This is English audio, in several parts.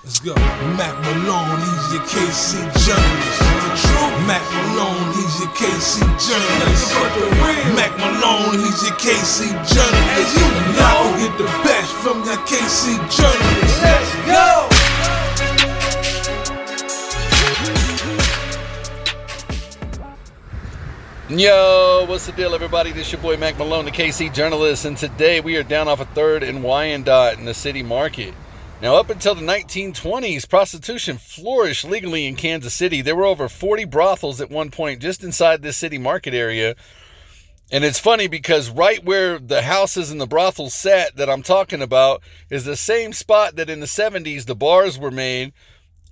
Let's go. Mack Malone, he's your KC journalist. The truth. Mack Malone, he's your KC journalist. Mack Malone, he's your KC journalist. And y'all get the best from that KC journalist. Let's go. Yo, what's the deal, everybody? This is your boy Mack Malone, the KC journalist, and today we are down off a 3rd in Wyandotte in the city market. Now, up until the 1920s, prostitution flourished legally in Kansas City. There were over 40 brothels at one point just inside this city market area. And it's funny because right where the houses and the brothels sat that I'm talking about is the same spot that in the 70s the bars were made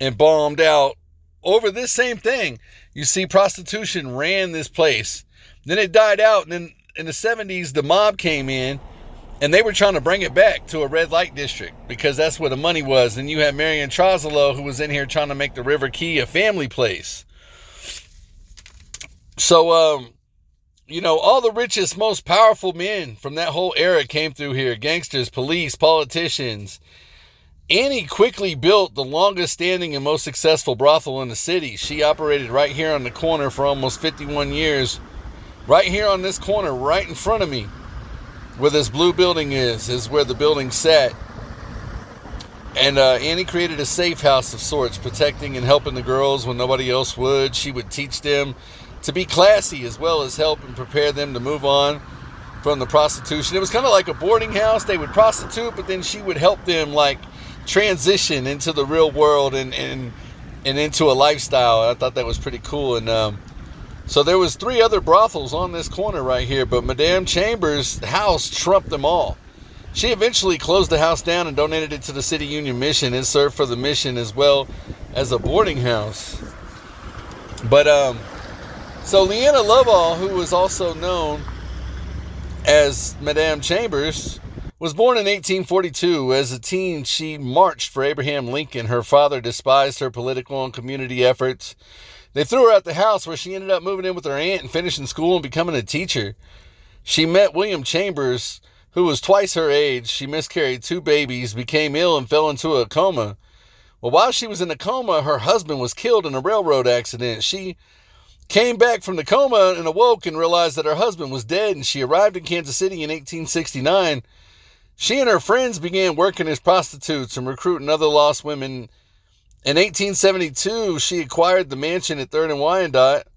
and bombed out. Over this same thing, you see, prostitution ran this place. Then it died out, and then in the 70s, the mob came in, and they were trying to bring it back to a red light district because that's where the money was. And you had Marion Trozolo, who was in here trying to make the River Key a family place. So, all the richest, most powerful men from that whole era came through here. Gangsters, police, politicians. Annie quickly built the longest standing and most successful brothel in the city. She operated right here on the corner for almost 51 years. Right here on this corner, right in front of me, where this blue building is where the building sat. And Annie created a safe house of sorts, protecting and helping the girls when nobody else would. She would teach them to be classy as well as help and prepare them to move on from the prostitution. It was kind of like a boarding house. They would prostitute, but then she would help them transition into the real world and into a lifestyle. I thought that was pretty cool. And so there was 3 other brothels on this corner right here, but Madame Chambers' house trumped them all. She eventually closed the house down and donated it to the City Union Mission. It served for the mission as well as a boarding house. But so Leanna Lovell, who was also known as Madame Chambers, was born in 1842. As a teen, she marched for Abraham Lincoln. Her father despised her political and community efforts. They threw her out the house, where she ended up moving in with her aunt and finishing school and becoming a teacher. She met William Chambers, who was twice her age. She miscarried 2 babies, became ill, and fell into a coma. Well, while she was in a coma, her husband was killed in a railroad accident. She came back from the coma and awoke and realized that her husband was dead, and she arrived in Kansas City in 1869. She and her friends began working as prostitutes and recruiting other lost women. In 1872, she acquired the mansion at 3rd and Wyandotte,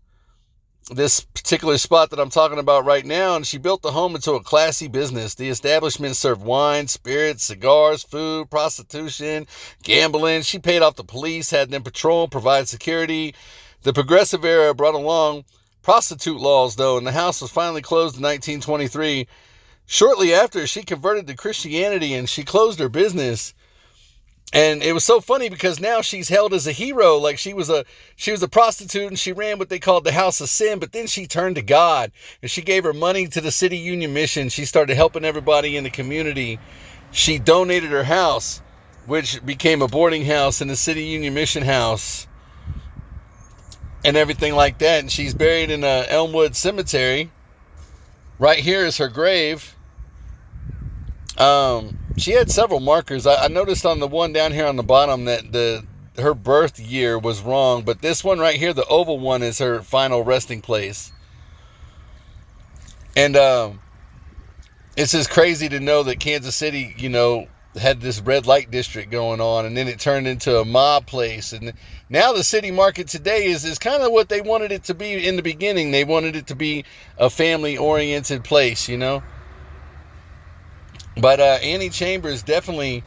this particular spot that I'm talking about right now, and she built the home into a classy business. The establishment served wine, spirits, cigars, food, prostitution, gambling. She paid off the police, had them patrol, provide security. The Progressive era brought along prostitute laws, though, and the house was finally closed in 1923. Shortly after, she converted to Christianity and she closed her business. And it was so funny because now she's held as a hero. Like she was a prostitute and she ran what they called the House of Sin, but then she turned to God and she gave her money to the City Union Mission. She started helping everybody in the community. She donated her house, which became a boarding house, in the City Union Mission house and everything like that. And she's buried in Elmwood Cemetery. Right here is her grave. She had several markers. I noticed on the one down here on the bottom that her birth year was wrong, but this one right here, the oval one, is her final resting place. And it's just crazy to know that Kansas City, had this red light district going on, and then it turned into a mob place. And now the city market today is kind of what they wanted it to be in the beginning. They wanted it to be a family-oriented place, But Annie Chambers definitely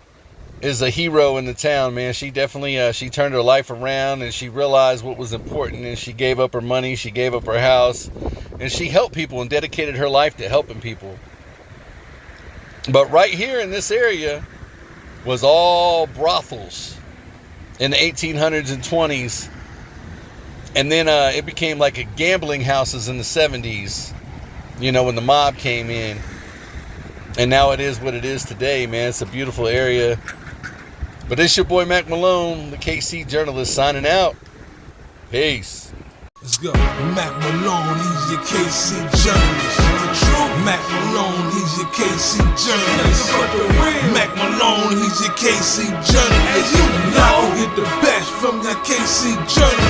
is a hero in the town, man. She definitely, she turned her life around and she realized what was important, and she gave up her money, she gave up her house, and she helped people and dedicated her life to helping people. But right here in this area was all brothels in the 1800s and 20s. And then it became like a gambling houses in the 70s, when the mob came in. And now it is what it is today, man. It's a beautiful area. But it's your boy Mack Malone, the KC journalist, signing out. Peace. Let's go. Mack Malone, he's your KC journalist. The truth. Mack Malone, he's your KC journalist. Mack Malone, he's your KC journalist. And y'all KC journalist.